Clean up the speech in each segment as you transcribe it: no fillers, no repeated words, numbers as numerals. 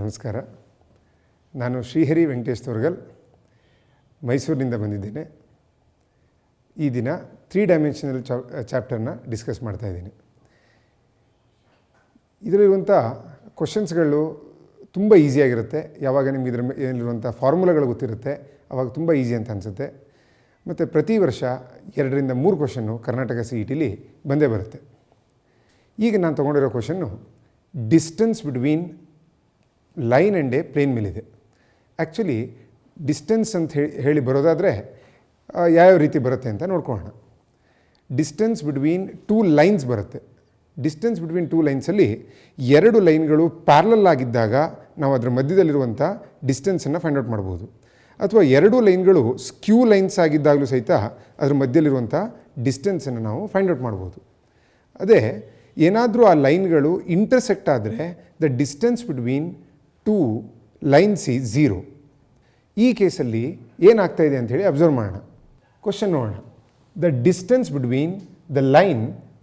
ನಮಸ್ಕಾರ. ನಾನು ಶ್ರೀಹರಿ ವೆಂಕಟೇಶ್ ತೋರ್ಗಲ್, ಮೈಸೂರಿನಿಂದ ಬಂದಿದ್ದೇನೆ. ಈ ದಿನ 3 ಡೈಮೆನ್ಷನಲ್ ಚಾಪ್ಟರ್ನ ಡಿಸ್ಕಸ್ ಮಾಡ್ತಾ ಇದ್ದೀನಿ. ಇದರಲ್ಲಿರುವಂಥ ಕ್ವಶನ್ಸ್ಗಳು ತುಂಬ ಈಸಿಯಾಗಿರುತ್ತೆ. ಯಾವಾಗ ನಿಮ್ಗೆ ಇದರ ಮೇಲಿರುವಂಥ ಫಾರ್ಮುಲಾಗಳು ಗೊತ್ತಿರುತ್ತೆ ಆವಾಗ ತುಂಬ ಈಸಿ ಅಂತ ಅನಿಸುತ್ತೆ. ಮತ್ತು ಪ್ರತಿ ವರ್ಷ 2 ರಿಂದ 3 ಕ್ವಶನ್ನು ಕರ್ನಾಟಕ CET ಬಂದೇ ಬರುತ್ತೆ. ಈಗ ನಾನು ತೊಗೊಂಡಿರೋ ಕ್ವಶನ್ನು distance between line and a plane ಮೇಲಿದೆ. ಆ್ಯಕ್ಚುಲಿ ಡಿಸ್ಟೆನ್ಸ್ ಅಂತ ಹೇಳಿ ಬರೋದಾದರೆ ಯಾವ್ಯಾವ ರೀತಿ ಬರುತ್ತೆ ಅಂತ ನೋಡ್ಕೊಳ್ಳೋಣ. ಡಿಸ್ಟೆನ್ಸ್ ಬಿಟ್ವೀನ್ 2 ಲೈನ್ಸ್ ಬರುತ್ತೆ. ಡಿಸ್ಟೆನ್ಸ್ ಬಿಟ್ವೀನ್ 2 ಲೈನ್ಸಲ್ಲಿ 2 ಲೈನ್ಗಳು ಪ್ಯಾರಲಲ್ ಆಗಿದ್ದಾಗ ನಾವು ಅದರ ಮಧ್ಯದಲ್ಲಿರುವಂಥ ಡಿಸ್ಟೆನ್ಸನ್ನು ಫೈಂಡ್ ಔಟ್ ಮಾಡ್ಬೋದು. ಅಥವಾ 2 ಲೈನ್ಗಳು ಸ್ಕ್ಯೂ ಲೈನ್ಸ್ ಆಗಿದ್ದಾಗಲೂ ಸಹಿತ ಅದರ ಮಧ್ಯದಲ್ಲಿರುವಂಥ ಡಿಸ್ಟೆನ್ಸನ್ನು ನಾವು ಫೈಂಡ್ ಔಟ್ ಮಾಡ್ಬೋದು. ಅದೇ ಏನಾದರೂ ಆ ಲೈನ್ಗಳು ಇಂಟರ್ಸೆಕ್ಟ್ ಆದರೆ the distance between 2 lines is 0. ಈ ಕೇಸಲ್ಲಿ ಏನಾಗ್ತಾ ಇದೆ ಅಂಥೇಳಿ ಅಬ್ಸರ್ವ್ ಮಾಡೋಣ. ಕ್ವಶನ್ ನೋಡೋಣ. The distance between the line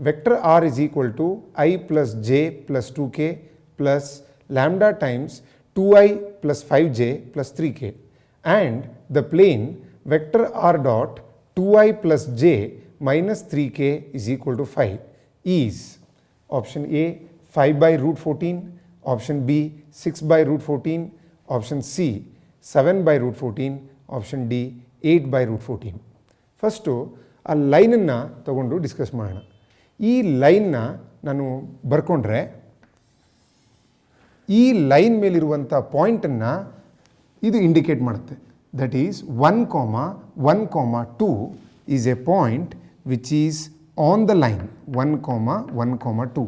vector r is equal to I plus j plus 2k plus lambda times 2i plus 5j plus 3k and the plane vector r dot 2i plus j minus 3k is equal to 5 is option A 5 by root 14, option B 6 by root 14, option C 7 by root 14, option D 8 by root 14. First ಆ ಲೈನನ್ನು ತಗೊಂಡು discuss ಮಾಡೋಣ. ಈ ಲೈನ್ನ ನಾನು ಬರ್ಕೊಂಡ್ರೆ ಈ line ಮೇಲಿರುವಂಥ ಪಾಯಿಂಟನ್ನು ಇದು indicate ಮಾಡುತ್ತೆ. That is 1,1,2 is A point which is on the line 1,1,2.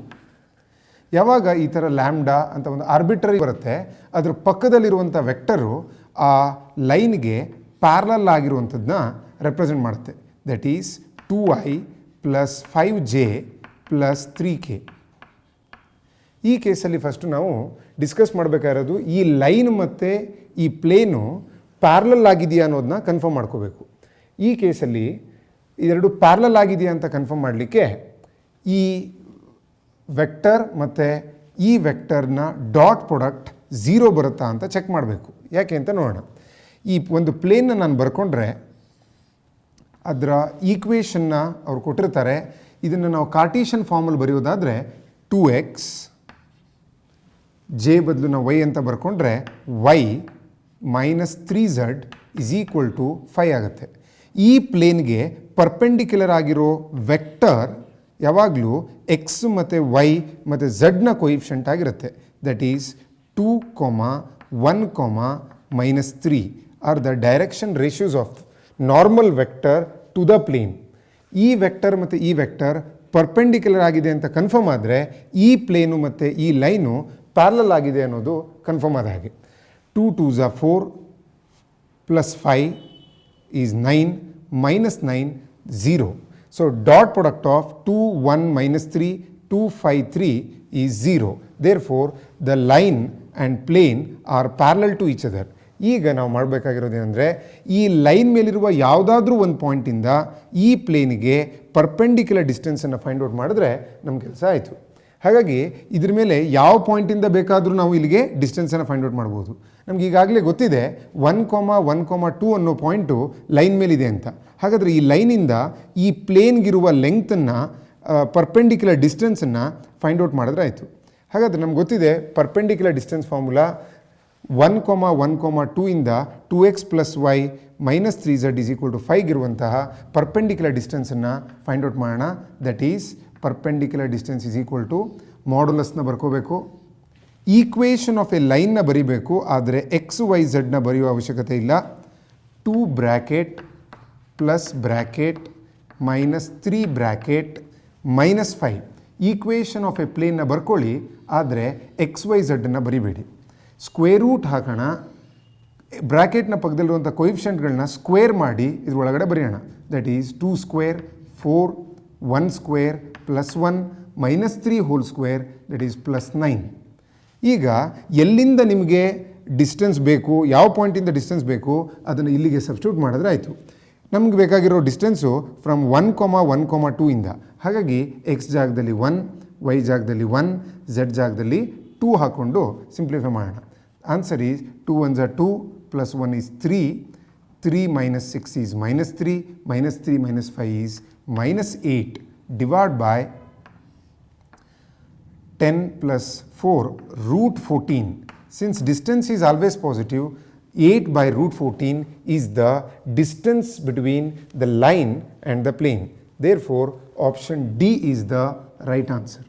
ಯಾವಾಗ ಈ ಥರ ಲ್ಯಾಂಬ್ಡಾ ಅಂತ ಒಂದು ಆರ್ಬಿಟ್ರರಿ ಬರುತ್ತೆ, ಅದರ ಪಕ್ಕದಲ್ಲಿರುವಂಥ ವೆಕ್ಟರು ಆ ಲೈನ್ಗೆ ಪ್ಯಾರಲಲ್ ಆಗಿರುವಂಥದ್ದನ್ನ ರೆಪ್ರೆಸೆಂಟ್ ಮಾಡುತ್ತೆ. That is 2i plus 5j plus 3k. ಈ ಕೇಸಲ್ಲಿ ಫಸ್ಟು ನಾವು ಡಿಸ್ಕಸ್ ಮಾಡಬೇಕಾಗಿರೋದು ಈ ಲೈನ್ ಮತ್ತು ಈ ಪ್ಲೇನು ಪ್ಯಾರಲಲ್ ಆಗಿದೆಯಾ ಅನ್ನೋದನ್ನ ಕನ್ಫರ್ಮ್ ಮಾಡ್ಕೋಬೇಕು. ಈ ಕೇಸಲ್ಲಿ ಇದೆರಡು ಪ್ಯಾರಲಲ್ ಆಗಿದೆಯಾ ಅಂತ ಕನ್ಫರ್ಮ್ ಮಾಡಲಿಕ್ಕೆ ಈ ವೆಕ್ಟರ್ ಮತ್ತು ಈ ವೆಕ್ಟರ್ನ ಡಾಟ್ ಪ್ರಾಡಕ್ಟ್ 0 ಬರುತ್ತಾ ಅಂತ ಚೆಕ್ ಮಾಡಬೇಕು. ಯಾಕೆ ಅಂತ ನೋಡೋಣ. ಈ ಒಂದು ಪ್ಲೇನ್ನ ನಾನು ಬರ್ಕೊಂಡ್ರೆ ಅದರ ಈಕ್ವೇಷನ್ನ ಅವ್ರು ಕೊಟ್ಟಿರ್ತಾರೆ. ಇದನ್ನು ನಾವು ಕಾರ್ಟೀಷನ್ ಫಾರ್ಮಲ್ಲಿ ಬರೆಯೋದಾದರೆ 2x ಜೆ ಬದಲು ನಾವು y ಅಂತ ಬರ್ಕೊಂಡ್ರೆ y minus 3z is equal to 5 ಆಗುತ್ತೆ. ಈ ಪ್ಲೇನ್ಗೆ ಪರ್ಪೆಂಡಿಕ್ಯುಲರ್ ಆಗಿರೋ ವೆಕ್ಟರ್ ಯಾವಾಗಲೂ ಎಕ್ಸ್ ಮತ್ತು ವೈ ಮತ್ತು ಝಡ್ನ ಕೊಯಿಫಿಷಿಯಂಟ್ ಆಗಿರುತ್ತೆ. That is 2,1,-3 are the direction ratios of normal vector to the plane. ಈ ವೆಕ್ಟರ್ ಮತ್ತು ಈ ವೆಕ್ಟರ್ ಪರ್ಪೆಂಡಿಕ್ಯುಲರ್ ಆಗಿದೆ ಅಂತ ಕನ್ಫರ್ಮ್ ಆದರೆ ಈ ಪ್ಲೇನು ಮತ್ತು ಈ ಲೈನು ಪ್ಯಾರಲಲ್ ಆಗಿದೆ ಅನ್ನೋದು ಕನ್ಫರ್ಮ್ ಆದ ಹಾಗೆ. 2 2s are 4 plus 5 is 9 minus 9 0. So dot product of 2 1 minus 3 2 5 3 is 0. Therefore the line and plane are parallel to each other. ಈಗ ನಾವು ಮಾಡಬೇಕಾಗಿರೋದೇನೆಂದರೆ ಈ ಲೈನ್ ಮೇಲಿರುವ ಯಾವುದಾದ್ರೂ ಒಂದು ಪಾಯಿಂಟಿಂದ ಈ ಪ್ಲೇನಿಗೆ ಪರ್ಪೆಂಡಿಕ್ಯುಲರ್ ಡಿಸ್ಟೆನ್ಸನ್ನು ಫೈಂಡ್ ಔಟ್ ಮಾಡಿದ್ರೆ ನಮ್ಮ ಕೆಲಸ ಆಯಿತು. ಹಾಗಾಗಿ ಇದ್ರ ಮೇಲೆ ಯಾವ ಪಾಯಿಂಟಿಂದ ಬೇಕಾದರೂ ನಾವು ಇಲ್ಲಿಗೆ ಡಿಸ್ಟೆನ್ಸನ್ನು ಫೈಂಡ್ ಔಟ್ ಮಾಡ್ಬೋದು. ನಮ್ಗೆ ಈಗಾಗಲೇ ಗೊತ್ತಿದೆ 1,1,2 ಅನ್ನೋ ಪಾಯಿಂಟು ಲೈನ್ ಮೇಲಿದೆ ಅಂತ. ಹಾಗಾದರೆ ಈ ಲೈನಿಂದ ಈ ಪ್ಲೇನ್ಗಿರುವ ಲೆಂಗ್ತನ್ನು ಪರ್ಪೆಂಡಿಕ್ಯುಲರ್ ಡಿಸ್ಟೆನ್ಸನ್ನು ಫೈಂಡ್ ಔಟ್ ಮಾಡಿದ್ರೆ ಆಯಿತು. ಹಾಗಾದರೆ ನಮ್ಗೆ ಗೊತ್ತಿದೆ ಪರ್ಪೆಂಡಿಕ್ಯುಲರ್ ಡಿಸ್ಟೆನ್ಸ್ ಫಾರ್ಮುಲಾ 1,1,2 ಇಂದ 2x plus y minus 3z is equal to 5 ಇರುವಂತಹ ಪರ್ಪೆಂಡಿಕ್ಯುಲರ್ ಡಿಸ್ಟೆನ್ಸನ್ನು ಫೈಂಡ್ ಔಟ್ ಮಾಡೋಣ. That is perpendicular distance is equal to ಮಾಡ್ಯುಲಸ್ನ ಬರ್ಕೋಬೇಕು. ಈಕ್ವೇಷನ್ ಆಫ್ ಎ ಲೈನ್ನ ಬರೀಬೇಕು, ಆದರೆ ಎಕ್ಸ್ ವೈ ಝಡ್ನ ಬರೆಯುವ ಅವಶ್ಯಕತೆ ಇಲ್ಲ. 2 bracket plus bracket minus 3 bracket minus 5 equation of a ಪ್ಲೇನ್ನ ಬರ್ಕೊಳ್ಳಿ, ಆದರೆ ಎಕ್ಸ್ ವೈ ಝಡ್ಡನ್ನು ಬರಿಬೇಡಿ. ಸ್ಕ್ವೇರ್ ರೂಟ್ ಹಾಕೋಣ. ಬ್ರ್ಯಾಕೆಟ್ನ ಪಕ್ಕದಲ್ಲಿರುವಂಥ ಕೊಯಿಫಿಷಿಯಂಟ್ಗಳನ್ನ ಸ್ಕ್ವೇರ್ ಮಾಡಿ ಇದ್ರೊಳಗಡೆ ಬರೆಯೋಣ. That is 2 square 4 1 square plus 1 minus 3 whole square that is plus 9. ಈಗ ಎಲ್ಲಿಂದ ನಿಮಗೆ ಡಿಸ್ಟೆನ್ಸ್ ಬೇಕು, ಯಾವ ಪಾಯಿಂಟಿಂದ ಡಿಸ್ಟೆನ್ಸ್ ಬೇಕು ಅದನ್ನು ಇಲ್ಲಿಗೆ ಸಬ್ಸ್ಟಿಟ್ಯೂಟ್ ಮಾಡಿದ್ರೆ ಆಯಿತು. ನಮ್ಗೆ ಬೇಕಾಗಿರೋ ಡಿಸ್ಟೆನ್ಸು ಫ್ರಮ್ 1,1,2 ಇಂದ. ಹಾಗಾಗಿ ಎಕ್ಸ್ ಜಾಗದಲ್ಲಿ 1, ವೈ ಜಾಗದಲ್ಲಿ 1, ಝೆಡ್ ಜಾಗದಲ್ಲಿ 2 ಹಾಕ್ಕೊಂಡು ಸಿಂಪ್ಲಿಫೈ ಮಾಡೋಣ. Answer is 2 ones are 2 plus 1 is 3. 3 minus 6 is minus 3. Minus 3 minus 5 is minus 8. Divide by 10 plus 4 root 14. Since distance is always positive, 8 by root 14 is the distance between the line and the plane. Therefore, option D is the right answer.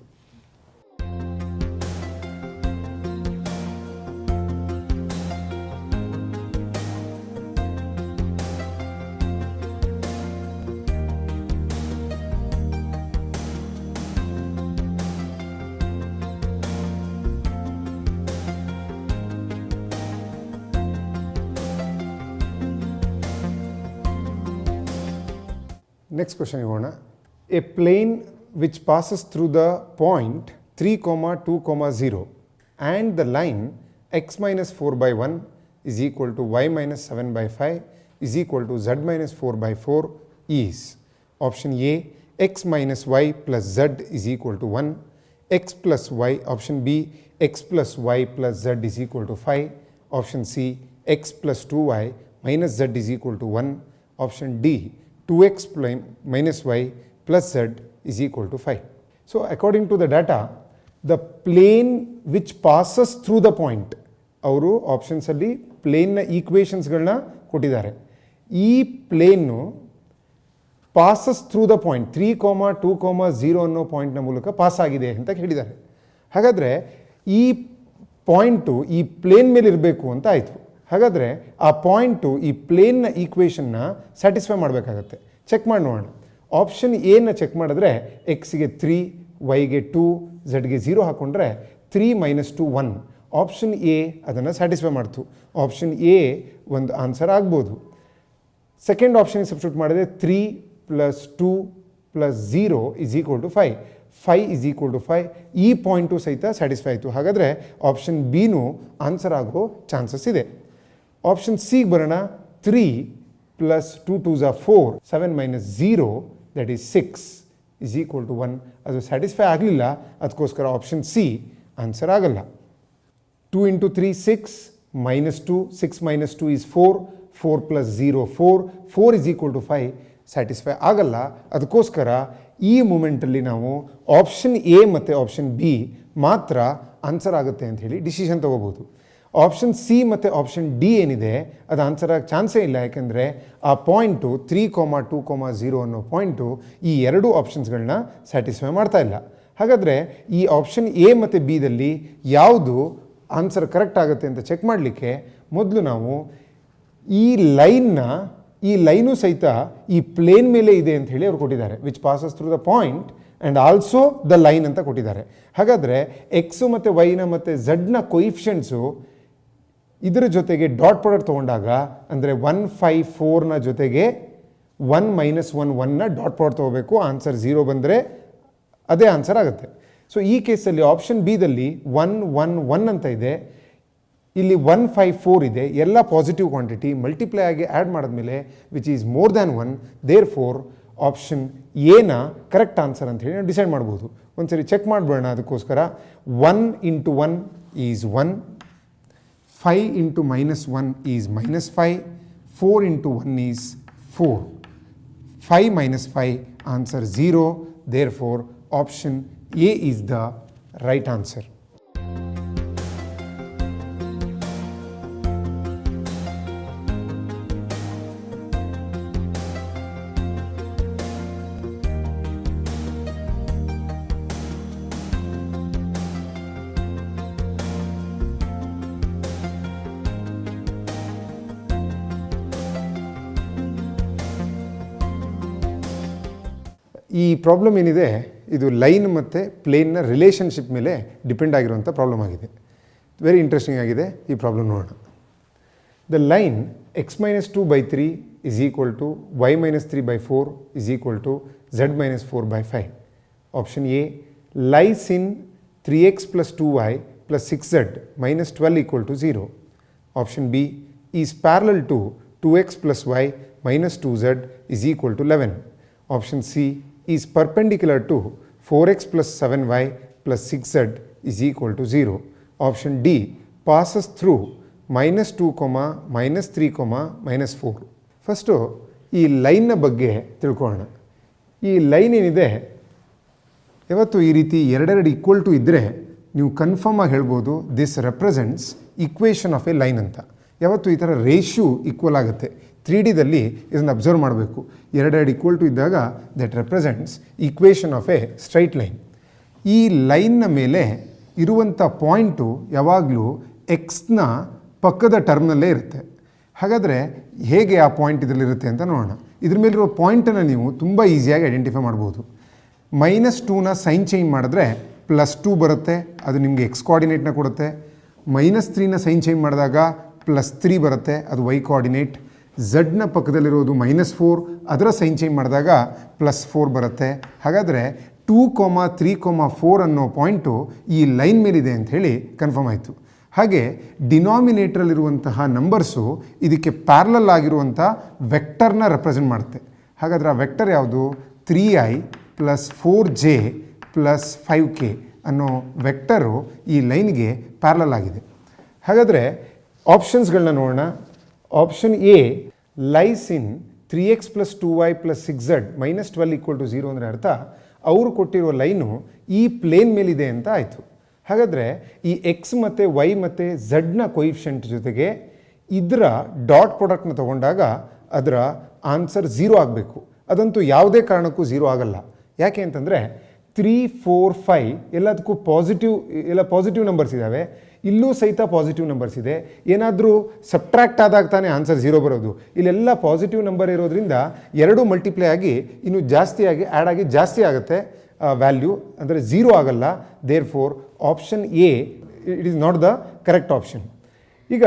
Next question you wanna. A plane which passes through the point 3, 2, 0 and the line x minus 4 by 1 is equal to y minus 7 by 5 is equal to z minus 4 by 4 is option A, x minus y plus z is equal to 1, x plus y, option B, x plus y plus z is equal to 5, option C, x plus 2y minus z is equal to 1, option D, 2x minus y plus z is equal to 5. So according to the data, the plane which passes through the point, ಅವರು options ಅಲ್ಲಿ ಪ್ಲೇನ್ನ ಈಕ್ವೇಷನ್ಸ್ಗಳನ್ನ ಕೊಟ್ಟಿದ್ದಾರೆ. ಈ ಪ್ಲೇನ್ನು passes through the point 3, 2, 0 ಅನ್ನೋ ಪಾಯಿಂಟ್ನ ಮೂಲಕ pass ಆಗಿದೆ ಅಂತ ಹೇಳಿದ್ದಾರೆ. ಹಾಗಾದರೆ ಈ ಪಾಯಿಂಟು ಈ ಪ್ಲೇನ್ ಮೇಲೆ ಇರಬೇಕು ಅಂತ ಆಯಿತು. ಹಾಗಾದರೆ ಆ ಪಾಯಿಂಟು ಈ ಪ್ಲೇನ್ನ ಈಕ್ವೇಷನ್ನ ಸ್ಯಾಟಿಸ್ಫೈ ಮಾಡಬೇಕಾಗತ್ತೆ. ಚೆಕ್ ಮಾಡಿ ನೋಡೋಣ. ಆಪ್ಷನ್ ಎನ ಚೆಕ್ ಮಾಡಿದ್ರೆ ಎಕ್ಸ್ಗೆ 3, ವೈಗೆ 2, ಝಡ್ಗೆ 0 ಹಾಕ್ಕೊಂಡ್ರೆ 3 minus 2 1. ಆಪ್ಷನ್ ಎ ಅದನ್ನು ಸ್ಯಾಟಿಸ್ಫೈ ಮಾಡ್ತು. ಆಪ್ಷನ್ ಎ ಒಂದು ಆನ್ಸರ್ ಆಗ್ಬೋದು. ಸೆಕೆಂಡ್ ಆಪ್ಷನ್ಗೆ ಸಬ್ಸ್ಟಿಟ್ಯೂಟ್ ಮಾಡಿದ್ರೆ 3 plus 2 plus 0 is equal to 5. 5 is equal to 5. ಈ ಪಾಯಿಂಟು ಸಹಿತ ಸ್ಯಾಟಿಸ್ಫೈ ಆಯಿತು. ಹಾಗಾದರೆ ಆಪ್ಷನ್ ಬಿನೂ ಆನ್ಸರ್ ಆಗೋ ಚಾನ್ಸಸ್ ಇದೆ. ಆಪ್ಷನ್ ಸಿಗೆ ಬರೋಣ. 3 plus 2 2s are 4, 7 minus 0 that is 6 is equal to 1. ಅದು ಸ್ಯಾಟಿಸ್ಫೈ ಆಗಲಿಲ್ಲ, ಅದಕ್ಕೋಸ್ಕರ ಆಪ್ಷನ್ ಸಿ ಆನ್ಸರ್ ಆಗಲ್ಲ. 2 into 3 6 minus 2, 6 minus 2 is 4, 4 plus 0 4, 4 is equal to 5, satisfy ಆಗಲ್ಲ. ಅದಕ್ಕೋಸ್ಕರ ಈ ಮೂಮೆಂಟಲ್ಲಿ ನಾವು ಆಪ್ಷನ್ ಎ ಮತ್ತು ಆಪ್ಷನ್ ಬಿ ಮಾತ್ರ ಆನ್ಸರ್ ಆಗುತ್ತೆ ಅಂತ ಹೇಳಿ ಡಿಸಿಷನ್ ತೊಗೋಬೋದು. ಆಪ್ಷನ್ ಸಿ ಮತ್ತು ಆಪ್ಷನ್ ಡಿ ಏನಿದೆ ಅದು ಆನ್ಸರ್ ಆಗಿ ಚಾನ್ಸೇ ಇಲ್ಲ. ಯಾಕೆಂದರೆ ಆ ಪಾಯಿಂಟು 3, 2, 0 ಅನ್ನೋ ಪಾಯಿಂಟು ಈ ಎರಡೂ ಆಪ್ಷನ್ಸ್ಗಳನ್ನ ಸ್ಯಾಟಿಸ್ಫೈ ಮಾಡ್ತಾ ಇಲ್ಲ. ಹಾಗಾದರೆ ಈ ಆಪ್ಷನ್ ಎ ಮತ್ತು ಬಿದಲ್ಲಿ ಯಾವುದು ಆನ್ಸರ್ ಕರೆಕ್ಟ್ ಆಗುತ್ತೆ ಅಂತ ಚೆಕ್ ಮಾಡಲಿಕ್ಕೆ ಮೊದಲು ನಾವು ಈ ಲೈನು ಸಹಿತ ಈ ಪ್ಲೇನ್ ಮೇಲೆ ಇದೆ ಅಂತ ಹೇಳಿ ಅವ್ರು ಕೊಟ್ಟಿದ್ದಾರೆ. Which passes through the point and also the line ಅಂತ ಕೊಟ್ಟಿದ್ದಾರೆ. ಹಾಗಾದರೆ ಎಕ್ಸು ಮತ್ತು ವೈನ ಮತ್ತು ಝಡ್ನ ಕೊಯಿಫಿಷಿಯಂಟ್ಸು ಇದರ ಜೊತೆಗೆ ಡಾಟ್ ಪ್ರಾಡಕ್ಟ್ ತೊಗೊಂಡಾಗ ಅಂದರೆ 1, 5, 4ನ ಜೊತೆಗೆ 1 minus 1 1ನ ಡಾಟ್ ಪ್ರಾಡಕ್ಟ್ ತೊಗೋಬೇಕು. ಆನ್ಸರ್ 0 ಬಂದರೆ ಅದೇ ಆನ್ಸರ್ ಆಗುತ್ತೆ. ಸೊ ಈ ಕೇಸಲ್ಲಿ ಆಪ್ಷನ್ ಬಿದಲ್ಲಿ 1, 1, 1 ಅಂತ ಇದೆ. ಇಲ್ಲಿ 1, 5, 4 ಇದೆ. ಎಲ್ಲ ಪಾಸಿಟಿವ್ ಕ್ವಾಂಟಿಟಿ ಮಲ್ಟಿಪ್ಲೈ ಆಗಿ ಆ್ಯಡ್ ಮಾಡಿದ್ಮೇಲೆ which is more than 1. Therefore option ಎನ ಕರೆಕ್ಟ್ ಆನ್ಸರ್ ಅಂತ ಹೇಳಿ ನಾವು ಡಿಸೈಡ್ ಮಾಡ್ಬೋದು. ಒಂದ್ಸರಿ ಚೆಕ್ ಮಾಡಿಬಿಡೋಣ. ಅದಕ್ಕೋಸ್ಕರ 1 into 1 is 1, 5 into minus 1 is minus 5, 4 into 1 is 4, 5 minus 5 answer 0. Therefore option A is the right answer. ಈ ಪ್ರಾಬ್ಲಮ್ ಏನಿದೆ ಇದು ಲೈನ್ ಮತ್ತು ಪ್ಲೇನ್ನ ರಿಲೇಷನ್ಶಿಪ್ ಮೇಲೆ ಡಿಪೆಂಡ್ ಆಗಿರುವಂಥ ಪ್ರಾಬ್ಲಮ್ ಆಗಿದೆ. ವೆರಿ ಇಂಟ್ರೆಸ್ಟಿಂಗ್ ಆಗಿದೆ ಈ ಪ್ರಾಬ್ಲಮ್ ನೋಡೋಣ. The line X minus 2 by 3 is equal to y minus 3 by 4 is equal to z minus 4 by 5. Option A lies in 3x plus 2y plus 6z minus 12 equal to 0. Option B is parallel to 2x plus y minus 2z is equal to 11. Option C is perpendicular to 4x plus 7y plus 6z is equal to 0. Option D passes through -2, -3, -4. First ಈ ಲೈನ್ನ ಬಗ್ಗೆ ತಿಳ್ಕೊಳ್ಳೋಣ. ಈ line ಏನಿದೆ, ಯಾವತ್ತು ಈ ರೀತಿ ಎರಡೆರಡು ಈಕ್ವಲ್ ಟು ಇದ್ದರೆ ನೀವು ಕನ್ಫರ್ಮ್ ಆಗಿ ಹೇಳ್ಬೋದು this represents equation of a line ಅಂತ. ಯಾವತ್ತು ಈ ಥರ ರೇಷ್ಯೂ ಈಕ್ವಲ್ ಆಗುತ್ತೆ. 3Dದಲ್ಲಿ ಇದನ್ನು ಅಬ್ಸರ್ವ್ ಮಾಡಬೇಕು. ಎರಡೆರಡು ಈಕ್ವಲ್ ಟು ಇದ್ದಾಗ that represents equation of A straight line. ಈ ಲೈನ್ನ ಮೇಲೆ ಇರುವಂಥ ಪಾಯಿಂಟು ಯಾವಾಗಲೂ ಎಕ್ಸ್ನ ಪಕ್ಕದ ಟರ್ಮ್ನಲ್ಲೇ ಇರುತ್ತೆ. ಹಾಗಾದರೆ ಹೇಗೆ ಆ ಪಾಯಿಂಟ್ ಇದರಲ್ಲಿರುತ್ತೆ ಅಂತ ನೋಡೋಣ. ಇದ್ರ ಮೇಲಿರೋ ಪಾಯಿಂಟನ್ನು ನೀವು ತುಂಬ ಈಸಿಯಾಗಿ ಐಡೆಂಟಿಫೈ ಮಾಡ್ಬೋದು. -2ನ ಸೈನ್ ಚೇಂಜ್ ಮಾಡಿದ್ರೆ +2 ಬರುತ್ತೆ, ಅದು ನಿಮಗೆ ಎಕ್ಸ್ ಕೋಆರ್ಡಿನೇಟ್ನ ಕೊಡುತ್ತೆ. -3ನ ಸೈನ್ ಚೇಂಜ್ ಮಾಡಿದಾಗ +3 ಬರುತ್ತೆ, ಅದು ವೈ ಕೋಆರ್ಡಿನೇಟ್. ಝಡ್ನ ಪಕ್ಕದಲ್ಲಿರೋದು -4, ಅದರ ಸೈನ್ ಚೇಂಜ್ ಮಾಡಿದಾಗ +4 ಬರುತ್ತೆ. ಹಾಗಾದರೆ 2, 3, 4 ಅನ್ನೋ ಪಾಯಿಂಟು ಈ ಲೈನ್ ಮೇಲಿದೆ ಅಂತ ಹೇಳಿ ಕನ್ಫರ್ಮ್ ಆಯಿತು. ಹಾಗೆ ಡಿನಾಮಿನೇಟ್ರಲ್ಲಿರುವಂತಹ ನಂಬರ್ಸು ಇದಕ್ಕೆ ಪ್ಯಾರಲಲ್ ಆಗಿರುವಂಥ ವೆಕ್ಟರ್ನ ರೆಪ್ರೆಸೆಂಟ್ ಮಾಡುತ್ತೆ. ಹಾಗಾದರೆ ಆ ವೆಕ್ಟರ್ ಯಾವುದು? 3i + 4j + 5k ಅನ್ನೋ ವೆಕ್ಟರು ಈ ಲೈನ್ಗೆ ಪ್ಯಾರಲಲ್ ಆಗಿದೆ. ಹಾಗಾದರೆ ಆಪ್ಷನ್ಸ್ಗಳನ್ನ ನೋಡೋಣ. Option A lies in 3x + 2y + 6z -12 = 0 ಅಂದರೆ ಅರ್ಥ ಅವರು ಕೊಟ್ಟಿರುವ ಲೈನು ಈ ಪ್ಲೇನ್ ಮೇಲಿದೆ ಅಂತ ಆಯಿತು. ಹಾಗಾದರೆ ಈ ಎಕ್ಸ್ ಮತ್ತು ವೈ ಮತ್ತು ಝಡ್ನ ಕೊಯಿಫಿಷಿಯಂಟ್ ಜೊತೆಗೆ ಇದರ ಡಾಟ್ ಪ್ರಾಡಕ್ಟ್ನ ತೊಗೊಂಡಾಗ ಅದರ ಆನ್ಸರ್ 0 ಆಗಬೇಕು. ಅದಂತೂ ಯಾವುದೇ ಕಾರಣಕ್ಕೂ 0 ಆಗಲ್ಲ. ಯಾಕೆ ಅಂತಂದರೆ 3, 4, 5 ಎಲ್ಲದಕ್ಕೂ ಪಾಸಿಟಿವ್ ನಂಬರ್ಸ್ ಇದ್ದಾವೆ. ಇಲ್ಲೂ ಸಹಿತ ಪಾಸಿಟಿವ್ ನಂಬರ್ಸ್ ಇದೆ. ಏನಾದರೂ ಸಬ್ಟ್ರಾಕ್ಟ್ ಆದಾಗ ತಾನೇ ಆನ್ಸರ್ 0 ಬರೋದು. ಇಲ್ಲೆಲ್ಲ ಪಾಸಿಟಿವ್ ನಂಬರ್ ಇರೋದ್ರಿಂದ 2 ಮಲ್ಟಿಪ್ಲೈ ಆಗಿ ಇನ್ನೂ ಜಾಸ್ತಿಯಾಗಿ ಆ್ಯಡ್ ಆಗಿ ಜಾಸ್ತಿ ಆಗುತ್ತೆ ವ್ಯಾಲ್ಯೂ, ಅಂದರೆ 0 ಆಗಲ್ಲ. Therefore option A it is not the correct option. ಈಗ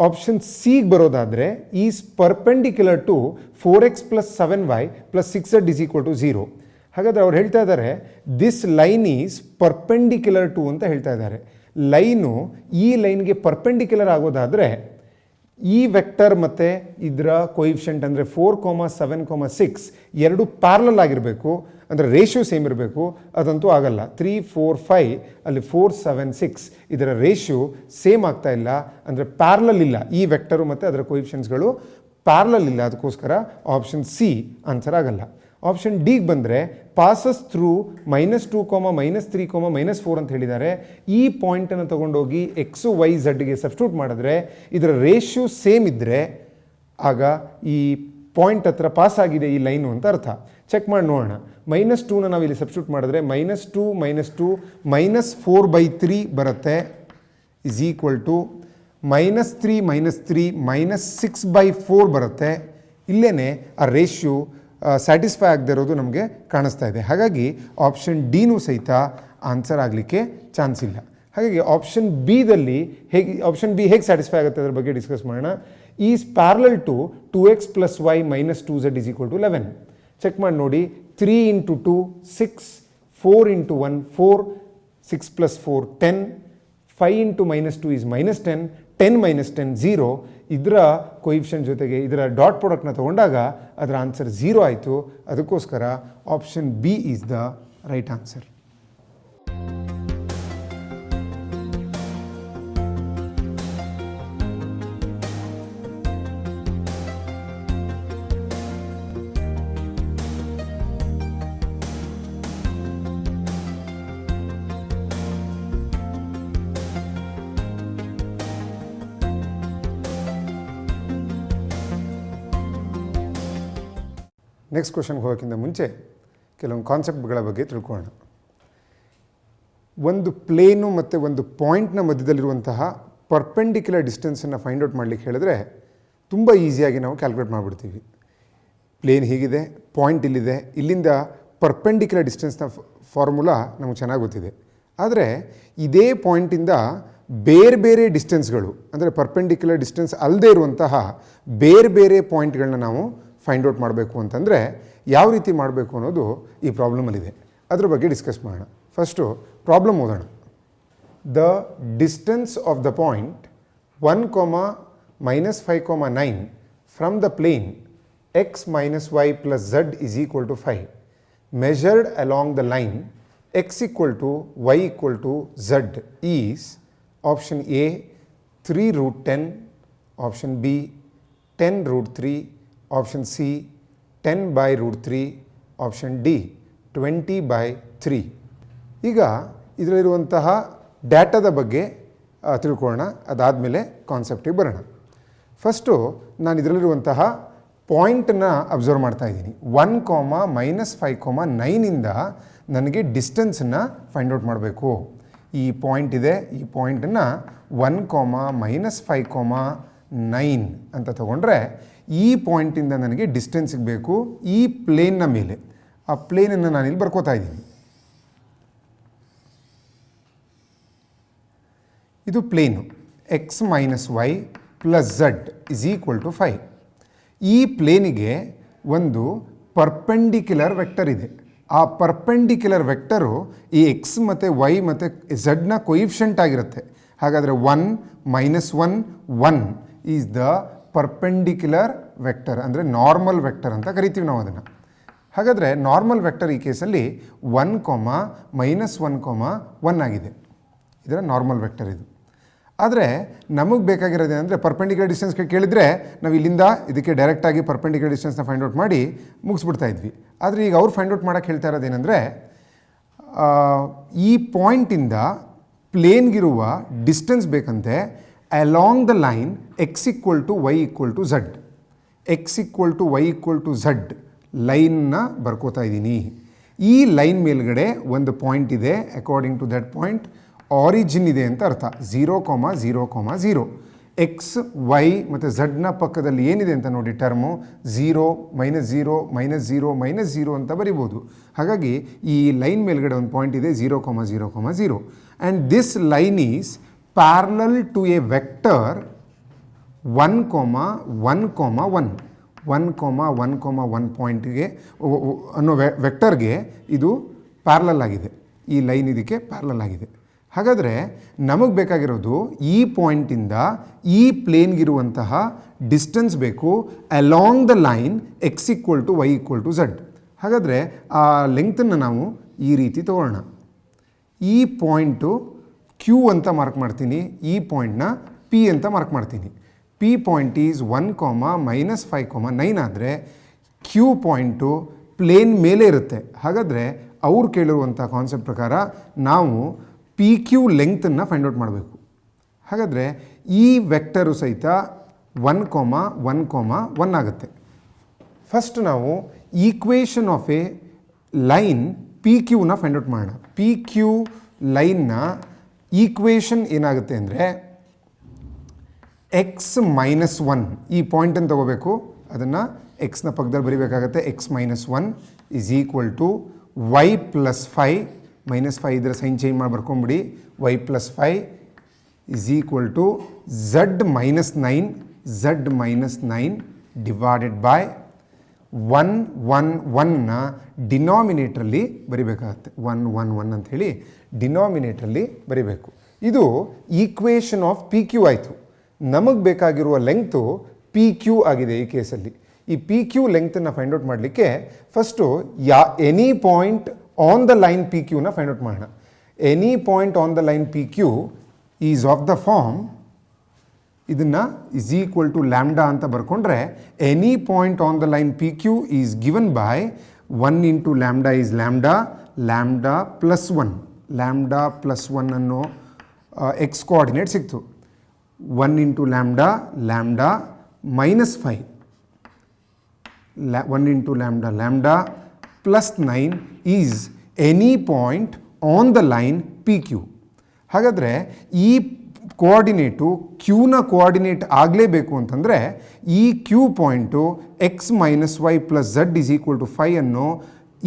ಆಪ್ಷನ್ ಸಿಗೆ ಬರೋದಾದರೆ is perpendicular to 4x + 7y + 6z = 0. ಹಾಗಾದರೆ ಅವ್ರು ಹೇಳ್ತಾ ಇದ್ದಾರೆ this line is perpendicular to ಅಂತ ಹೇಳ್ತಾ ಇದ್ದಾರೆ. ಲೈನು ಈ ಲೈನ್ಗೆ ಪರ್ಪೆಂಡಿಕ್ಯುಲರ್ ಆಗೋದಾದರೆ ಈ ವೆಕ್ಟರ್ ಮತ್ತು ಇದರ ಕೊಯಿಫಿಷಿಯಂಟ್ ಅಂದರೆ 4, 7, 6 ಎರಡು ಪ್ಯಾರಲಲ್ ಆಗಿರಬೇಕು, ಅಂದರೆ ರೇಷಿಯೋ ಸೇಮ್ ಇರಬೇಕು. ಅದಂತೂ ಆಗಲ್ಲ. 3, 4, 5 ಅಲ್ಲಿ 4, 7, 6 ಇದರ ರೇಷಿಯೋ ಸೇಮ್ ಆಗ್ತಾ ಇಲ್ಲ, ಅಂದರೆ ಪ್ಯಾರಲಲ್ ಇಲ್ಲ. ಈ ವೆಕ್ಟರು ಮತ್ತು ಅದರ ಕೊಯಿಫಿಷಿಯಂಟ್ಸ್ಗಳು ಪ್ಯಾರಲಲ್ ಇಲ್ಲ. ಅದಕ್ಕೋಸ್ಕರ ಆಪ್ಷನ್ ಸಿ ಆನ್ಸರ್ ಆಗಲ್ಲ. ಆಪ್ಷನ್ ಡಿಗೆ ಬಂದರೆ ಪಾಸಸ್ ಥ್ರೂ -2, -3, -4 ಅಂತ ಹೇಳಿದ್ದಾರೆ. ಈ ಪಾಯಿಂಟನ್ನು ತೊಗೊಂಡೋಗಿ ಎಕ್ಸು ವೈ ಝಡ್ಗೆ ಸಬ್ಸ್ಟಿಟ್ಯೂಟ್ ಮಾಡಿದ್ರೆ ಇದರ ರೇಷಿಯೋ ಸೇಮ್ ಇದ್ದರೆ ಆಗ ಈ ಪಾಯಿಂಟ್ ಹತ್ರ ಪಾಸ್ ಆಗಿದೆ ಈ ಲೈನು ಅಂತ ಅರ್ಥ. ಚೆಕ್ ಮಾಡಿ ನೋಡೋಣ. -2ನ ನಾವು ಇಲ್ಲಿ ಸಬ್ಸ್ಟಿಟ್ಯೂಟ್ ಮಾಡಿದ್ರೆ -2 -4/3 ಬರುತ್ತೆ ಇಸ್ ಈಕ್ವಲ್ ಟು -3 -6/4 ಬರುತ್ತೆ. ಇಲ್ಲೇ ಆ ರೇಷಿಯೋ ಸ್ಯಾಟಿಸ್ಫೈ ಆಗದೆ ಇರೋದು ನಮಗೆ ಕಾಣಿಸ್ತಾ ಇದೆ. ಹಾಗಾಗಿ ಆಪ್ಷನ್ ಡಿನೂ ಸಹಿತ ಆನ್ಸರ್ ಆಗಲಿಕ್ಕೆ ಚಾನ್ಸ್ ಇಲ್ಲ. ಹಾಗಾಗಿ ಆಪ್ಷನ್ ಬಿ ಹೇಗೆ ಸ್ಯಾಟಿಸ್ಫೈ ಆಗುತ್ತೆ ಅದರ ಬಗ್ಗೆ ಡಿಸ್ಕಸ್ ಮಾಡೋಣ. Is parallel to 2x + y - 2z = 11. Check ಮಾಡಿ ನೋಡಿ. 3 × 2 6, 4 × 1 4, 6 + 4 10, 5 × -2 is -10, 10 - 10 0. ಇದರ ಕೊಯಿಫಿಷಿಯಂಟ್ ಜೊತೆಗೆ ಇದರ ಡಾಟ್ ಪ್ರಾಡಕ್ಟ್ನ ತೊಗೊಂಡಾಗ ಅದರ ಆನ್ಸರ್ 0 ಆಯಿತು. ಅದಕ್ಕೋಸ್ಕರ option B is the right answer. Next ಕ್ವಶನ್ಗೆ ಹೋಗೋಕ್ಕಿಂತ ಮುಂಚೆ ಕೆಲವೊಂದು ಕಾನ್ಸೆಪ್ಟ್ಗಳ ಬಗ್ಗೆ ತಿಳ್ಕೊಳ್ಳೋಣ. ಒಂದು ಪ್ಲೇನು ಮತ್ತು ಒಂದು ಪಾಯಿಂಟ್ನ ಮಧ್ಯದಲ್ಲಿರುವಂತಹ ಪರ್ಪೆಂಡಿಕ್ಯುಲರ್ ಡಿಸ್ಟೆನ್ಸನ್ನು ಫೈಂಡ್ ಔಟ್ ಮಾಡಲಿಕ್ಕೆ ಹೇಳಿದ್ರೆ ತುಂಬ ಈಸಿಯಾಗಿ ನಾವು ಕ್ಯಾಲ್ಕುಲೇಟ್ ಮಾಡಿಬಿಡ್ತೀವಿ. ಪ್ಲೇನ್ ಹೀಗಿದೆ, ಪಾಯಿಂಟ್ ಇಲ್ಲಿದೆ, ಇಲ್ಲಿಂದ ಪರ್ಪೆಂಡಿಕ್ಯುಲರ್ ಡಿಸ್ಟೆನ್ಸ್ನ ಫಾರ್ಮುಲಾ ನಮಗೆ ಚೆನ್ನಾಗಿ ಗೊತ್ತಿದೆ. ಆದರೆ ಇದೇ ಪಾಯಿಂಟಿಂದ ಬೇರೆ ಬೇರೆ ಡಿಸ್ಟೆನ್ಸ್ಗಳು, ಅಂದರೆ ಪರ್ಪೆಂಡಿಕ್ಯುಲರ್ ಡಿಸ್ಟೆನ್ಸ್ ಅಲ್ಲದೆ ಇರುವಂತಹ ಬೇರೆ ಬೇರೆ ಪಾಯಿಂಟ್ಗಳನ್ನ ನಾವು ಫೈಂಡ್ ಔಟ್ ಮಾಡಬೇಕು ಅಂತಂದರೆ ಯಾವ ರೀತಿ ಮಾಡಬೇಕು ಅನ್ನೋದು ಈ ಪ್ರಾಬ್ಲಮಲ್ಲಿದೆ. ಅದ್ರ ಬಗ್ಗೆ ಡಿಸ್ಕಸ್ ಮಾಡೋಣ. ಫಸ್ಟು ಪ್ರಾಬ್ಲಮ್ ಓದೋಣ. The distance of the point 1, -5, 9 from the plane x - y + z = 5 measured along the line x = y = z is option A 3 root 10, option B 10 root 3, option C 10 by root 3, option D 20 by 3. ಈಗ ಇದರಲ್ಲಿರುವಂತಹ ಡೇಟಾದ ಬಗ್ಗೆ ತಿಳ್ಕೊಳ್ಳೋಣ. ಅದಾದಮೇಲೆ ಕಾನ್ಸೆಪ್ಟಿಗೆ ಬರೋಣ. First ನಾನು ಇದರಲ್ಲಿರುವಂತಹ ಪಾಯಿಂಟನ್ನು observe ಮಾಡ್ತಾ ಇದ್ದೀನಿ. 1, -5, 9 ನನಗೆ ಡಿಸ್ಟೆನ್ಸನ್ನು ಫೈಂಡ್ ಔಟ್ ಮಾಡಬೇಕು. ಈ ಪಾಯಿಂಟ್ ಇದೆ, ಈ ಪಾಯಿಂಟನ್ನು 1, -5, 9 ಅಂತ ತಗೊಂಡ್ರೆ ಈ ಪಾಯಿಂಟಿಂದ ನನಗೆ ಡಿಸ್ಟೆನ್ಸ್ ಸಿಗಬೇಕು ಈ ಪ್ಲೇನ್ನ ಮೇಲೆ. ಆ ಪ್ಲೇನನ್ನು ನಾನಿಲ್ಲಿ ಬರ್ಕೋತಾ ಇದ್ದೀನಿ. ಇದು ಪ್ಲೇನು x - y + z = 5. ಈ ಪ್ಲೇನಿಗೆ ಒಂದು ಪರ್ಪೆಂಡಿಕ್ಯುಲರ್ ವೆಕ್ಟರ್ ಇದೆ. ಆ ಪರ್ಪೆಂಡಿಕ್ಯುಲರ್ ವೆಕ್ಟರು ಈ ಎಕ್ಸ್ ಮತ್ತು ವೈ ಮತ್ತು ಝಡ್ನ ಕೊಯಿಫಿಷಿಯಂಟ್ ಆಗಿರುತ್ತೆ. ಹಾಗಾದರೆ 1, -1, 1 ಈಸ್ ದ ಪರ್ಪೆಂಡಿಕ್ಯುಲರ್ ವೆಕ್ಟರ್, ಅಂದರೆ ನಾರ್ಮಲ್ ವೆಕ್ಟರ್ ಅಂತ ಕರಿತೀವಿ ನಾವು ಅದನ್ನು. ಹಾಗಾದರೆ ನಾರ್ಮಲ್ ವೆಕ್ಟರ್ ಈ ಕೇಸಲ್ಲಿ 1, -1, 1 ಆಗಿದೆ. ಇದರ ನಾರ್ಮಲ್ ವೆಕ್ಟರ್ ಇದು. ಆದರೆ ನಮಗೆ ಬೇಕಾಗಿರೋದು ಏನಂದರೆ ಪರ್ಪೆಂಡಿಕ್ಯುಲರ್ ಡಿಸ್ಟೆನ್ಸ್ ಕೇಳಿದರೆ ನಾವು ಇಲ್ಲಿಂದ ಇದಕ್ಕೆ ಡೈರೆಕ್ಟಾಗಿ ಪರ್ಪೆಂಡಿಕ್ಯುಲರ್ ಡಿಸ್ಟೆನ್ಸ್ನ ಫೈಂಡ್ ಔಟ್ ಮಾಡಿ ಮುಗಿಸ್ಬಿಡ್ತಾ ಇದ್ವಿ. ಆದರೆ ಈಗ ಅವ್ರು ಫೈಂಡ್ ಔಟ್ ಮಾಡೋಕ್ಕೆ ಹೇಳ್ತಾ ಇರೋದೇನೆಂದರೆ ಈ ಪಾಯಿಂಟಿಂದ ಪ್ಲೇನ್ಗಿರುವ ಡಿಸ್ಟೆನ್ಸ್ ಬೇಕಂತೆ along the line x = y = z. x = y = z ಲೈನ್ನ ಬರ್ಕೋತಾ ಇದ್ದೀನಿ. ಈ ಲೈನ್ ಮೇಲ್ಗಡೆ ಒಂದು ಪಾಯಿಂಟ್ ಇದೆ. According to that point origin ಇದೆ ಅಂತ ಅರ್ಥ. 0, 0, 0. ಎಕ್ಸ್ ವೈ ಮತ್ತು ಝಡ್ನ ಪಕ್ಕದಲ್ಲಿ ಏನಿದೆ ಅಂತ ನೋಡಿ ಟರ್ಮು 0, -0, -0, -0 ಅಂತ ಬರಿಬೋದು. ಹಾಗಾಗಿ ಈ ಲೈನ್ ಮೇಲ್ಗಡೆ ಒಂದು ಪಾಯಿಂಟ್ ಇದೆ 0, 0, 0. And this line is parallel to a vector 1, 1, 1. 1, 1, 1 ಪಾಯಿಂಟ್ಗೆ ಅನ್ನೋ ವೆಕ್ಟರ್ಗೆ ಇದು ಪ್ಯಾರಲಲ್ ಆಗಿದೆ. ಈ ಲೈನ್ ಇದಕ್ಕೆ ಪ್ಯಾರಲಲ್ ಆಗಿದೆ. ಹಾಗಾದರೆ ನಮಗೆ ಬೇಕಾಗಿರೋದು ಈ ಪಾಯಿಂಟಿಂದ ಈ ಪ್ಲೇನ್ಗಿರುವಂತಹ ಡಿಸ್ಟೆನ್ಸ್ ಬೇಕು along the line x = y = z. ಹಾಗಾದರೆ ಆ ಲೆಂಗ್ತನ್ನು ನಾವು ಈ ರೀತಿ ತಗೊಳ್ಳೋಣ. ಈ ಪಾಯಿಂಟು Q ಅಂತ ಮಾರ್ಕ್ ಮಾಡ್ತೀನಿ, ಈ ಪಾಯಿಂಟ್ನ P ಅಂತ ಮಾರ್ಕ್ ಮಾಡ್ತೀನಿ. P ಪಾಯಿಂಟ್ ಈಸ್ 1, -5, 9 ಆದರೆ Q ಪಾಯಿಂಟು ಪ್ಲೇನ್ ಮೇಲೆ ಇರುತ್ತೆ. ಹಾಗಾದರೆ ಅವ್ರು ಕೇಳಿರುವಂಥ ಕಾನ್ಸೆಪ್ಟ್ ಪ್ರಕಾರ ನಾವು PQ ಲೆಂಗ್ತನ್ನು ಫೈಂಡ್ ಔಟ್ ಮಾಡಬೇಕು. ಹಾಗಾದರೆ ಈ ವೆಕ್ಟರು ಸಹಿತ 1, 1, 1 ಆಗುತ್ತೆ. ಫಸ್ಟ್ ನಾವು ಈಕ್ವೇಷನ್ ಆಫ್ ಎ ಲೈನ್ PQನ ಫೈಂಡ್ ಔಟ್ ಮಾಡೋಣ. PQ ಲೈನ್ನ ಈಕ್ವೇಷನ್ ಏನಾಗುತ್ತೆ ಅಂದರೆ x - 1 ಈ ಪಾಯಿಂಟನ್ನು ತಗೋಬೇಕು. ಅದನ್ನು ಎಕ್ಸ್ನ ಪಕ್ಕದಲ್ಲಿ ಬರೀಬೇಕಾಗತ್ತೆ. x - 1 = y + 5 -5 ಇದರ ಸೈನ್ ಚೇಂಜ್ ಮಾಡಿ ಬರ್ಕೊಂಬಿಡಿ. y + 5 = z - 9 divided by 1, 1, 1ನ ಡಿನಾಮಿನೇಟ್ರಲ್ಲಿ ಬರಿಬೇಕಾಗತ್ತೆ. 1, 1, 1 ಅಂಥೇಳಿ ಡಿನಾಮಿನೇಟ್ರಲ್ಲಿ ಬರಿಬೇಕು. ಇದು ಈಕ್ವೇಷನ್ ಆಫ್ PQ ಆಯಿತು. ನಮಗೆ ಬೇಕಾಗಿರುವ ಲೆಂಗ್ತು PQ ಆಗಿದೆ ಈ ಕೇಸಲ್ಲಿ. ಈ PQ ಲೆಂಗ್ತನ್ನು ಫೈಂಡ್ ಔಟ್ ಮಾಡಲಿಕ್ಕೆ first any point on the line PQನ ಫೈಂಡ್ ಔಟ್ ಮಾಡೋಣ. Any point on the line PQ is of the form, ಇದನ್ನು = ಲ್ಯಾಂಬ್ಡಾ ಅಂತ ಬರ್ಕೊಂಡ್ರೆ any point on the line PQ is given by 1 × lambda is lambda, lambda +1. Lambda +1 ಅನ್ನೋ x coordinate ಸಿಕ್ತು. 1 × lambda, lambda -5, 1 × lambda, lambda +9 is any point on the line PQ. ಹಾಗಾದರೆ ಈ ಕೋಆರ್ಡಿನೇಟು ಕ್ಯೂನ coordinate ಆಗಲೇಬೇಕು ಅಂತಂದರೆ ಈ Q point x - y + z = 5 ಅನ್ನೋ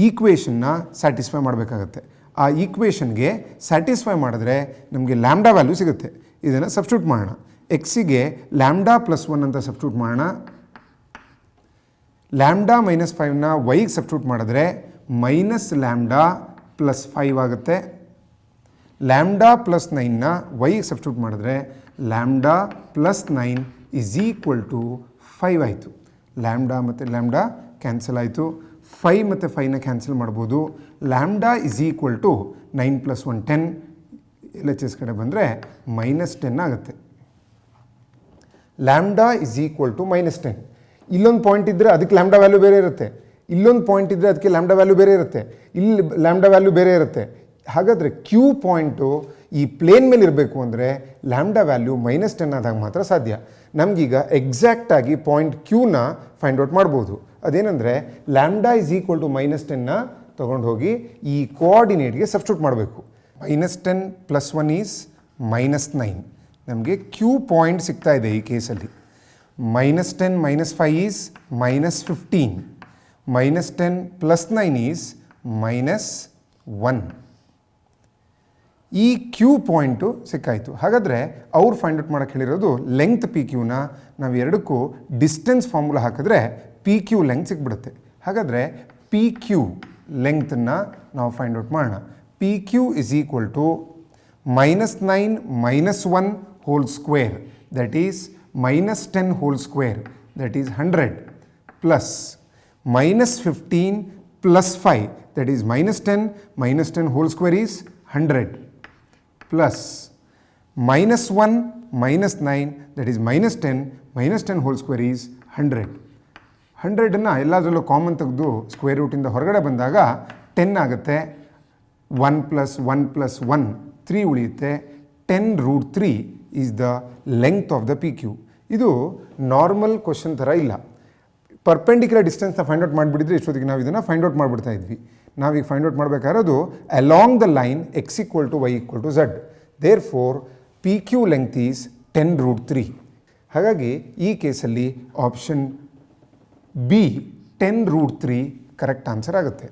ಈಕ್ವೇಷನ್ನ satisfy ಮಾಡಬೇಕಾಗತ್ತೆ. ಆ ಈಕ್ವೇಷನ್ಗೆ ಸ್ಯಾಟಿಸ್ಫೈ ಮಾಡಿದ್ರೆ ನಮಗೆ ಲ್ಯಾಂಬ್ಡಾ ವ್ಯಾಲ್ಯೂ ಸಿಗುತ್ತೆ. ಇದನ್ನು ಸಬ್ಸ್ಟಿಟ್ಯೂಟ್ ಮಾಡೋಣ. ಎಕ್ಸಿಗೆ ಲ್ಯಾಂಬ್ಡಾ +1 ಅಂತ ಸಬ್ಸ್ಟಿಟ್ಯೂಟ್ ಮಾಡೋಣ. ಲ್ಯಾಂಬ್ಡಾ -5ನ ವೈಗೆ ಸಬ್ಸ್ಟಿಟ್ಯೂಟ್ ಮಾಡಿದ್ರೆ -ಲ್ಯಾಂಬ್ಡಾ +5 ಆಗುತ್ತೆ. ಲ್ಯಾಂಬ್ಡಾ +9ನ ವೈಗೆ ಸಬ್ಸ್ಟಿಟ್ಯೂಟ್ ಮಾಡಿದ್ರೆ ಲ್ಯಾಂಬ್ಡಾ +9 = 5 ಆಯಿತು. ಲ್ಯಾಂಬ್ಡಾ ಮತ್ತು ಲ್ಯಾಂಬ್ಡಾ ಕ್ಯಾನ್ಸಲ್ ಆಯಿತು. 5 ಮತ್ತು 5ನ ಕ್ಯಾನ್ಸಲ್ ಮಾಡ್ಬೋದು. ಲ್ಯಾಂಬ್ಡಾ = 9 + 1 10. LHS ಕಡೆ ಬಂದರೆ -10 ಆಗುತ್ತೆ. Lambda is equal to -10. ಇಲ್ಲೊಂದು ಪಾಯಿಂಟ್ ಇದ್ದರೆ ಅದಕ್ಕೆ ಲ್ಯಾಂಬ್ಡಾ ವ್ಯಾಲ್ಯೂ ಬೇರೆ ಇರುತ್ತೆ, ಇಲ್ಲೊಂದು ಪಾಯಿಂಟ್ ಇದ್ದರೆ ಅದಕ್ಕೆ ಲ್ಯಾಂಬ್ಡಾ ವ್ಯಾಲ್ಯೂ ಬೇರೆ ಇರುತ್ತೆ, ಇಲ್ಲಿ ಲ್ಯಾಂಬ್ಡಾ ವ್ಯಾಲ್ಯೂ ಬೇರೆ ಇರುತ್ತೆ. ಹಾಗಾದರೆ ಕ್ಯೂ ಪಾಯಿಂಟು ಈ ಪ್ಲೇನ್ ಮೇಲೆ ಇರಬೇಕು ಅಂದರೆ ಲ್ಯಾಂಬ್ಡಾ ವ್ಯಾಲ್ಯೂ -10 ಆದಾಗ ಮಾತ್ರ ಸಾಧ್ಯ. ನಮಗೀಗ ಎಕ್ಸಾಕ್ಟಾಗಿ ಪಾಯಿಂಟ್ ಕ್ಯೂನ ಫೈಂಡ್ ಔಟ್ ಮಾಡ್ಬೋದು. ಅದೇನೆಂದರೆ ಲ್ಯಾಂಬ್ಡಾ ಇಸ್ ಈಕ್ವಲ್ ಟು -10ನ ತೊಗೊಂಡು ಹೋಗಿ ಈ ಕೋಆರ್ಡಿನೇಟ್ಗೆ ಸಬ್ಸ್ಟಿಟ್ಯೂಟ್ ಮಾಡಬೇಕು. -10 + 1 ಈಸ್ -9. ನಮಗೆ ಕ್ಯೂ ಪಾಯಿಂಟ್ ಸಿಗ್ತಾ ಇದೆ ಈ ಕೇಸಲ್ಲಿ. -10 - 5 ಈಸ್ -15. -10 + 9 ಈಸ್ -1. ಈ ಕ್ಯೂ ಪಾಯಿಂಟು ಸಿಕ್ಕಾಯಿತು. ಹಾಗಾದರೆ ಅವ್ರು ಫೈಂಡ್ ಔಟ್ ಮಾಡೋಕ್ಕೆ ಹೇಳಿರೋದು ಲೆಂತ್ ಪಿ ಕ್ಯೂನ ನಾವು ಎರಡಕ್ಕೂ ಡಿಸ್ಟೆನ್ಸ್ ಫಾರ್ಮುಲಾ ಹಾಕಿದ್ರೆ ಪಿ ಕ್ಯೂ ಲೆಂತ್ ಸಿಕ್ಬಿಡುತ್ತೆ. ಹಾಗಾದರೆ ಪಿ ಕ್ಯೂ ಲೆಂತನ್ನು ನಾವು ಫೈಂಡ್ ಔಟ್ ಮಾಡೋಣ. P Q is equal to -9 - 1 whole square that is -10 whole square that is 100 plus -15 + 5 that is -10 -10 whole square is 100 plus -1 - 9 that is -10 -10 whole square is 100. 100ನ್ನು ಎಲ್ಲದರಲ್ಲೂ common ತೆಗೆದು square ರೂಟಿಂದ ಹೊರಗಡೆ ಬಂದಾಗ 10 ಆಗುತ್ತೆ. 1 + 1 + 1 3 ಉಳಿಯುತ್ತೆ. 10√3 is the length of the P Q. ಇದು normal question ಥರ ಇಲ್ಲ. Perpendicular ಡಿಸ್ಟೆನ್ಸ್ನ ಫೈಂಡ್ ಔಟ್ ಮಾಡಿಬಿಟ್ಟಿದ್ರೆ ಇಷ್ಟೊತ್ತಿಗೆ ನಾವು ಇದನ್ನು ಫೈಂಡ್ ಔಟ್ ಮಾಡಿಬಿಡ್ತಾ ಇದ್ವಿ. ನಾವೀಗ ಫೈಂಡ್ ಔಟ್ ಮಾಡಬೇಕಾಗಿರೋದು along the line x = y = z. Therefore P Q length is 10√3. ಹಾಗಾಗಿ ಈ ಕೇಸಲ್ಲಿ ಆಪ್ಷನ್ ಬಿ 10√3 ಕರೆಕ್ಟ್ ಆನ್ಸರ್ ಆಗುತ್ತೆ.